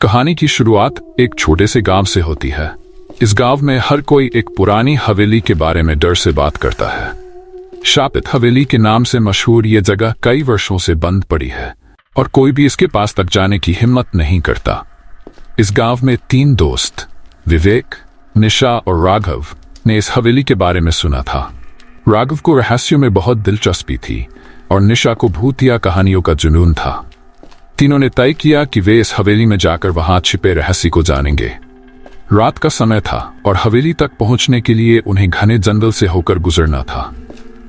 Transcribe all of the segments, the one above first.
कहानी की शुरुआत एक छोटे से गांव से होती है। इस गांव में हर कोई एक पुरानी हवेली के बारे में डर से बात करता है। शापित हवेली के नाम से मशहूर ये जगह कई वर्षों से बंद पड़ी है और कोई भी इसके पास तक जाने की हिम्मत नहीं करता। इस गांव में 3 दोस्त विवेक, निशा और राघव ने इस हवेली के बारे में सुना था। राघव को रहस्यों में बहुत दिलचस्पी थी और निशा को भूतिया कहानियों का जुनून था। तीनों ने तय किया कि वे इस हवेली में जाकर वहां छिपे रहस्य को जानेंगे। रात का समय था और हवेली तक पहुंचने के लिए उन्हें घने जंगल से होकर गुजरना था।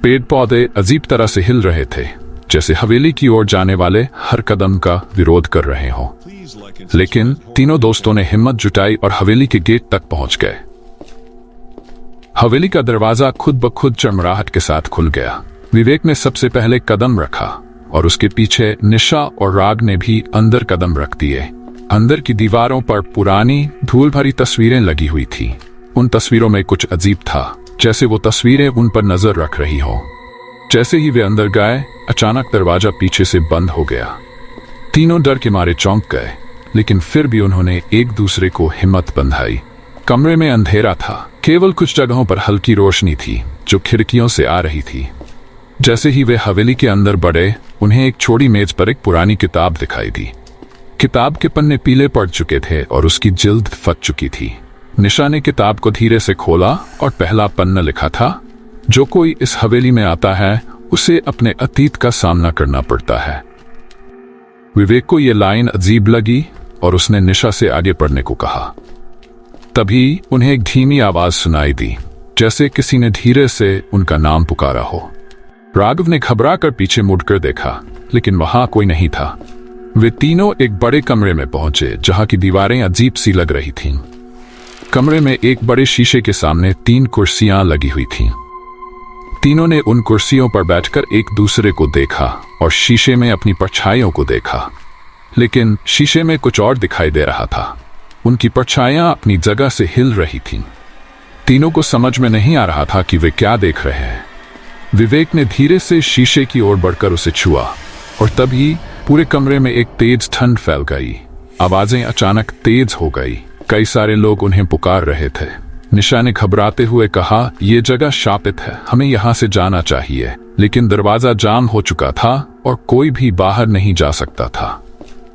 पेड़ पौधे अजीब तरह से हिल रहे थे, जैसे हवेली की ओर जाने वाले हर कदम का विरोध कर रहे हों। लेकिन तीनों दोस्तों ने हिम्मत जुटाई और हवेली के गेट तक पहुंच गए। हवेली का दरवाजा खुद ब खुद चरमराहट के साथ खुल गया। विवेक ने सबसे पहले कदम रखा और उसके पीछे निशा और राग ने भी अंदर कदम रख दिए। अंदर की दीवारों पर पुरानी धूल भरी तस्वीरें लगी हुई थी। उन तस्वीरों में कुछ अजीब था, जैसे वो तस्वीरें उन पर नजर रख रही हो। जैसे ही वे अंदर गए, अचानक दरवाजा पीछे से बंद हो गया। तीनों डर के मारे चौंक गए, लेकिन फिर भी उन्होंने एक दूसरे को हिम्मत बंधाई। कमरे में अंधेरा था, केवल कुछ जगहों पर हल्की रोशनी थी जो खिड़कियों से आ रही थी। जैसे ही वे हवेली के अंदर बढ़े, उन्हें एक छोटी मेज पर एक पुरानी किताब दिखाई दी। किताब के पन्ने पीले पड़ चुके थे और उसकी जिल्द फट चुकी थी। निशा ने किताब को धीरे से खोला और पहला पन्ना लिखा था, जो कोई इस हवेली में आता है उसे अपने अतीत का सामना करना पड़ता है। विवेक को यह लाइन अजीब लगी और उसने निशा से आगे पढ़ने को कहा। तभी उन्हें एक धीमी आवाज सुनाई दी, जैसे किसी ने धीरे से उनका नाम पुकारा हो। राघव ने घबराकर पीछे मुड़कर देखा, लेकिन वहां कोई नहीं था। वे तीनों एक बड़े कमरे में पहुंचे, जहां की दीवारें अजीब सी लग रही थीं। कमरे में एक बड़े शीशे के सामने 3 कुर्सियां लगी हुई थीं। तीनों ने उन कुर्सियों पर बैठकर एक दूसरे को देखा और शीशे में अपनी परछाइयों को देखा, लेकिन शीशे में कुछ और दिखाई दे रहा था। उनकी परछाइयां अपनी जगह से हिल रही थीं। तीनों को समझ में नहीं आ रहा था कि वे क्या देख रहे हैं। विवेक ने धीरे से शीशे की ओर बढ़कर उसे छुआ और तभी पूरे कमरे में एक तेज ठंड फैल गई। आवाजें अचानक तेज हो गई। कई सारे लोग उन्हें पुकार रहे थे। निशा ने घबराते हुए कहा, यह जगह शापित है, हमें यहां से जाना चाहिए। लेकिन दरवाजा जाम हो चुका था और कोई भी बाहर नहीं जा सकता था।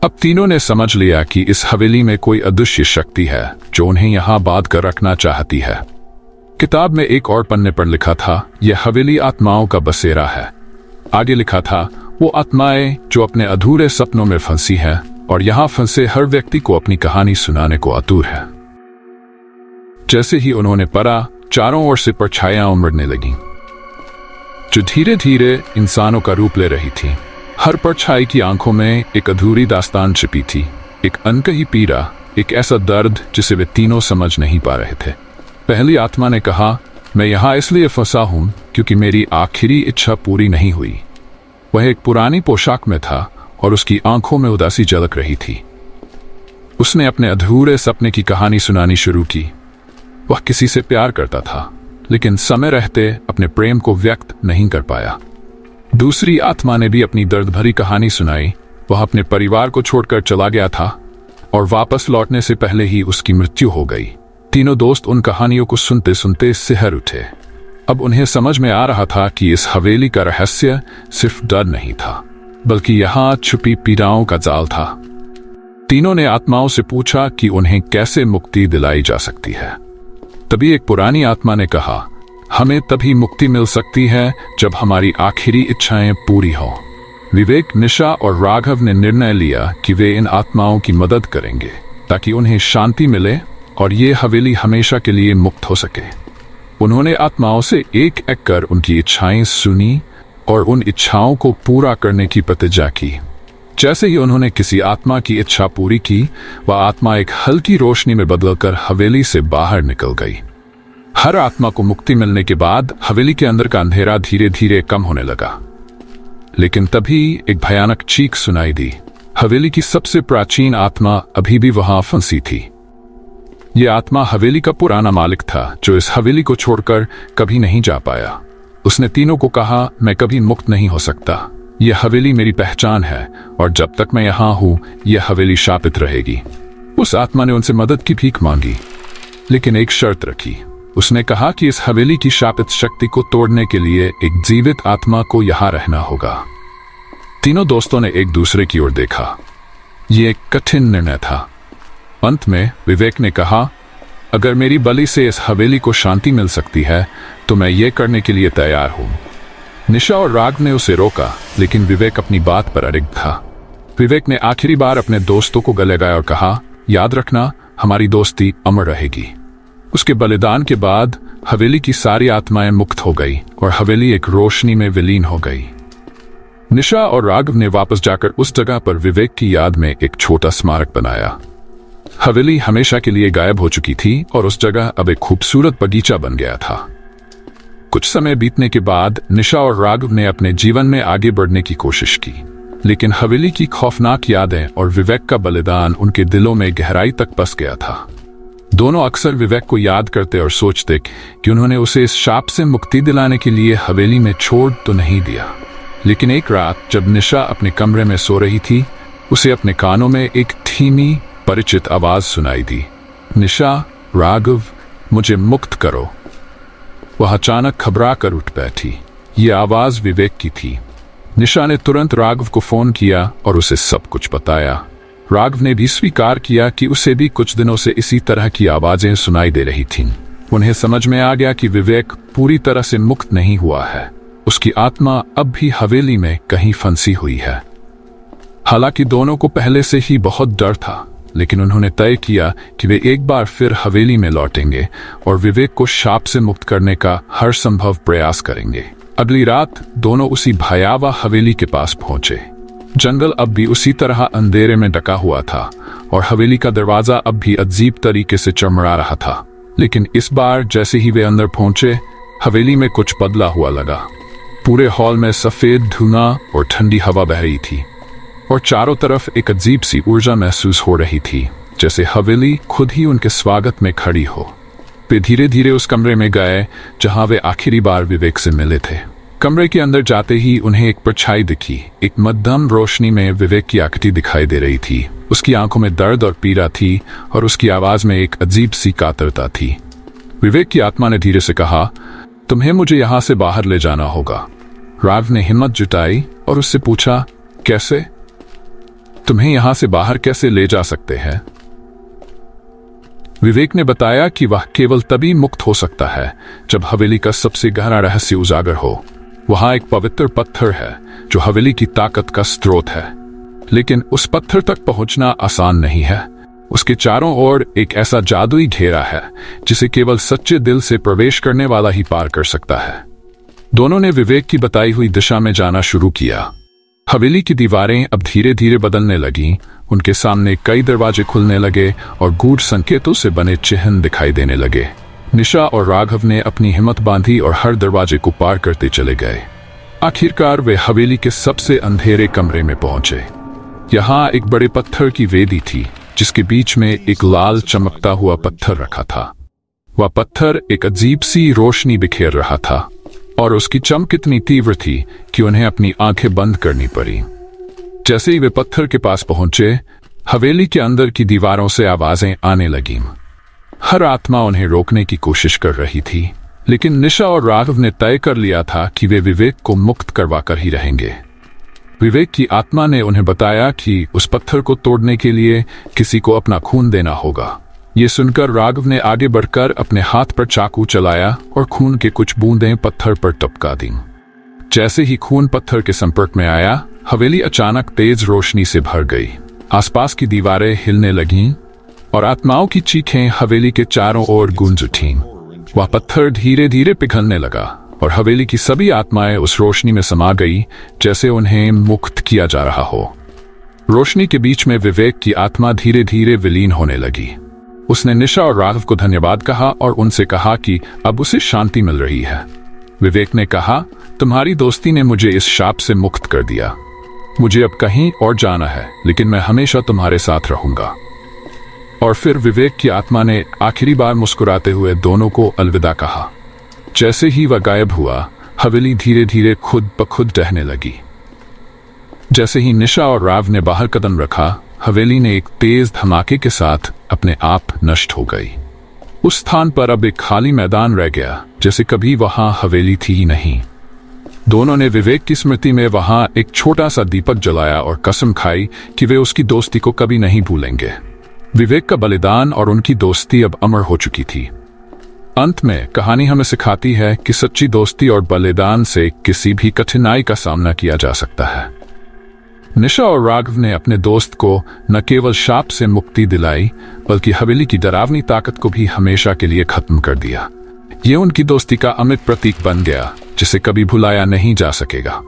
अब तीनों ने समझ लिया कि इस हवेली में कोई अदृश्य शक्ति है जो उन्हें यहां बांध कर रखना चाहती है। किताब में एक और पन्ने पर लिखा था, यह हवेली आत्माओं का बसेरा है। आगे लिखा था, वो आत्माएं जो अपने अधूरे सपनों में फंसी हैं और यहां फंसे हर व्यक्ति को अपनी कहानी सुनाने को आतुर है। जैसे ही उन्होंने पढ़ा, चारों ओर से परछाइयां उमड़ने लगीं, जो धीरे धीरे इंसानों का रूप ले रही थी। हर परछाई की आंखों में एक अधूरी दास्तान छिपी थी, एक अनकही पीड़ा, एक ऐसा दर्द जिसे वे तीनों समझ नहीं पा रहे थे। पहली आत्मा ने कहा, मैं यहां इसलिए फंसा हूं क्योंकि मेरी आखिरी इच्छा पूरी नहीं हुई। वह एक पुरानी पोशाक में था और उसकी आंखों में उदासी झलक रही थी। उसने अपने अधूरे सपने की कहानी सुनानी शुरू की। वह किसी से प्यार करता था, लेकिन समय रहते अपने प्रेम को व्यक्त नहीं कर पाया। दूसरी आत्मा ने भी अपनी दर्द भरी कहानी सुनाई। वह अपने परिवार को छोड़कर चला गया था और वापस लौटने से पहले ही उसकी मृत्यु हो गई। तीनों दोस्त उन कहानियों को सुनते सुनते सिहर उठे। अब उन्हें समझ में आ रहा था कि इस हवेली का रहस्य सिर्फ डर नहीं था, बल्कि यहां छुपी पीड़ाओं का जाल था। तीनों ने आत्माओं से पूछा कि उन्हें कैसे मुक्ति दिलाई जा सकती है। तभी एक पुरानी आत्मा ने कहा, हमें तभी मुक्ति मिल सकती है जब हमारी आखिरी इच्छाएं पूरी हों। विवेक, निशा और राघव ने निर्णय लिया कि वे इन आत्माओं की मदद करेंगे ताकि उन्हें शांति मिले और ये हवेली हमेशा के लिए मुक्त हो सके। उन्होंने आत्माओं से एक एक कर उनकी इच्छाएं सुनी और उन इच्छाओं को पूरा करने की प्रतिज्ञा की। जैसे ही उन्होंने किसी आत्मा की इच्छा पूरी की, वह आत्मा एक हल्की रोशनी में बदलकर हवेली से बाहर निकल गई। हर आत्मा को मुक्ति मिलने के बाद हवेली के अंदर का अंधेरा धीरे धीरे कम होने लगा। लेकिन तभी एक भयानक चीख सुनाई दी। हवेली की सबसे प्राचीन आत्मा अभी भी वहां फंसी थी। यह आत्मा हवेली का पुराना मालिक था, जो इस हवेली को छोड़कर कभी नहीं जा पाया। उसने तीनों को कहा, मैं कभी मुक्त नहीं हो सकता। यह हवेली मेरी पहचान है और जब तक मैं यहाँ हूँ यह हवेली शापित रहेगी। उस आत्मा ने उनसे मदद की भीख मांगी, लेकिन एक शर्त रखी। उसने कहा कि इस हवेली की शापित शक्ति को तोड़ने के लिए एक जीवित आत्मा को यहां रहना होगा। तीनों दोस्तों ने एक दूसरे की ओर देखा। यह एक कठिन निर्णय था। अंत में विवेक ने कहा, अगर मेरी बलि से इस हवेली को शांति मिल सकती है तो मैं ये करने के लिए तैयार हूं। निशा और राघव ने उसे रोका, लेकिन विवेक अपनी बात पर अड़िग था। विवेक ने आखिरी बार अपने दोस्तों को गले लगाया और कहा, याद रखना, हमारी दोस्ती अमर रहेगी। उसके बलिदान के बाद हवेली की सारी आत्माएं मुक्त हो गई और हवेली एक रोशनी में विलीन हो गई। निशा और राघव ने वापस जाकर उस जगह पर विवेक की याद में एक छोटा स्मारक बनाया। हवेली हमेशा के लिए गायब हो चुकी थी और उस जगह अब एक खूबसूरत बगीचा बन गया था। कुछ समय बीतने के बाद निशा और राघव ने अपने जीवन में आगे बढ़ने की कोशिश की, लेकिन हवेली की खौफनाक यादें और विवेक का बलिदान उनके दिलों में गहराई तक बस गया था। दोनों अक्सर विवेक को याद करते और सोचते कि उन्होंने उसे इस शाप से मुक्ति दिलाने के लिए हवेली में छोड़ तो नहीं दिया। लेकिन एक रात जब निशा अपने कमरे में सो रही थी, उसे अपने कानों में एक धीमी परिचित आवाज सुनाई दी, निशा, राघव, मुझे मुक्त करो। वह अचानक घबरा कर उठ बैठी। यह आवाज विवेक की थी। निशा ने तुरंत राघव को फोन किया और उसे सब कुछ बताया। राघव ने भी स्वीकार किया कि उसे भी कुछ दिनों से इसी तरह की आवाजें सुनाई दे रही थीं। उन्हें समझ में आ गया कि विवेक पूरी तरह से मुक्त नहीं हुआ है। उसकी आत्मा अब भी हवेली में कहीं फंसी हुई है। हालांकि दोनों को पहले से ही बहुत डर था, लेकिन उन्होंने तय किया कि वे एक बार फिर हवेली में लौटेंगे और विवेक को शाप से मुक्त करने का हर संभव प्रयास करेंगे। अगली रात दोनों उसी भयावह हवेली के पास पहुंचे। जंगल अब भी उसी तरह अंधेरे में ढका हुआ था और हवेली का दरवाजा अब भी अजीब तरीके से चमड़ा रहा था। लेकिन इस बार जैसे ही वे अंदर पहुंचे, हवेली में कुछ बदला हुआ लगा। पूरे हॉल में सफेद धुआं और ठंडी हवा बह रही थी और चारों तरफ एक अजीब सी ऊर्जा महसूस हो रही थी, जैसे हवेली खुद ही उनके स्वागत में खड़ी हो। वे धीरे धीरे उस कमरे में गए जहां वे आखिरी बार विवेक से मिले थे। कमरे के अंदर जाते ही उन्हें एक परछाई दिखी। एक मध्यम रोशनी में विवेक की आकृति दिखाई दे रही थी। उसकी आंखों में दर्द और पीड़ा थी और उसकी आवाज में एक अजीब सी कातरता थी। विवेक की आत्मा ने धीरे से कहा, तुम्हें मुझे यहां से बाहर ले जाना होगा। राघव ने हिम्मत जुटाई और उससे पूछा, कैसे? तुम्हें यहां से बाहर कैसे ले जा सकते हैं? विवेक ने बताया कि वह केवल तभी मुक्त हो सकता है जब हवेली का सबसे गहरा रहस्य उजागर हो। वहां एक पवित्र पत्थर है जो हवेली की ताकत का स्रोत है, लेकिन उस पत्थर तक पहुंचना आसान नहीं है। उसके चारों ओर एक ऐसा जादुई घेरा है जिसे केवल सच्चे दिल से प्रवेश करने वाला ही पार कर सकता है। दोनों ने विवेक की बताई हुई दिशा में जाना शुरू किया। हवेली की दीवारें अब धीरे धीरे बदलने लगीं। उनके सामने कई दरवाजे खुलने लगे और गूढ़ संकेतों से बने चिन्ह दिखाई देने लगे। निशा और राघव ने अपनी हिम्मत बांधी और हर दरवाजे को पार करते चले गए। आखिरकार वे हवेली के सबसे अंधेरे कमरे में पहुंचे। यहाँ एक बड़े पत्थर की वेदी थी जिसके बीच में एक लाल चमकता हुआ पत्थर रखा था। वह पत्थर एक अजीब सी रोशनी बिखेर रहा था और उसकी चमक इतनी तीव्र थी कि उन्हें अपनी आंखें बंद करनी पड़ी। जैसे ही वे पत्थर के पास पहुंचे, हवेली के अंदर की दीवारों से आवाजें आने लगीं। हर आत्मा उन्हें रोकने की कोशिश कर रही थी, लेकिन निशा और राघव ने तय कर लिया था कि वे विवेक को मुक्त करवा कर ही रहेंगे। विवेक की आत्मा ने उन्हें बताया कि उस पत्थर को तोड़ने के लिए किसी को अपना खून देना होगा। ये सुनकर राघव ने आगे बढ़कर अपने हाथ पर चाकू चलाया और खून के कुछ बूंदें पत्थर पर टपका दी। जैसे ही खून पत्थर के संपर्क में आया, हवेली अचानक तेज रोशनी से भर गई। आसपास की दीवारें हिलने लगीं और आत्माओं की चीखें हवेली के चारों ओर गूंज उठीं। वह पत्थर धीरे धीरे पिघलने लगा और हवेली की सभी आत्माएं उस रोशनी में समा गई जैसे उन्हें मुक्त किया जा रहा हो। रोशनी के बीच में विवेक की आत्मा धीरे धीरे विलीन होने लगी। उसने निशा और राघव को धन्यवाद कहा और उनसे कहा कि अब उसे शांति मिल रही है। विवेक ने कहा, तुम्हारी दोस्ती ने मुझे इस शाप से मुक्त कर दिया। मुझे अब कहीं और जाना है, लेकिन मैं हमेशा तुम्हारे साथ रहूंगा। और फिर विवेक की आत्मा ने आखिरी बार मुस्कुराते हुए दोनों को अलविदा कहा। जैसे ही वह गायब हुआ, हवेली धीरे धीरे खुद ब खुद टहने लगी। जैसे ही निशा और राघव ने बाहर कदम रखा, हवेली ने एक तेज धमाके के साथ अपने आप नष्ट हो गई। उस स्थान पर अब एक खाली मैदान रह गया, जैसे कभी वहां हवेली थी ही नहीं। दोनों ने विवेक की स्मृति में वहां एक छोटा सा दीपक जलाया और कसम खाई कि वे उसकी दोस्ती को कभी नहीं भूलेंगे। विवेक का बलिदान और उनकी दोस्ती अब अमर हो चुकी थी। अंत में कहानी हमें सिखाती है कि सच्ची दोस्ती और बलिदान से किसी भी कठिनाई का सामना किया जा सकता है। निशा और राघव ने अपने दोस्त को न केवल शाप से मुक्ति दिलाई, बल्कि हवेली की डरावनी ताकत को भी हमेशा के लिए खत्म कर दिया। ये उनकी दोस्ती का अमिट प्रतीक बन गया, जिसे कभी भुलाया नहीं जा सकेगा।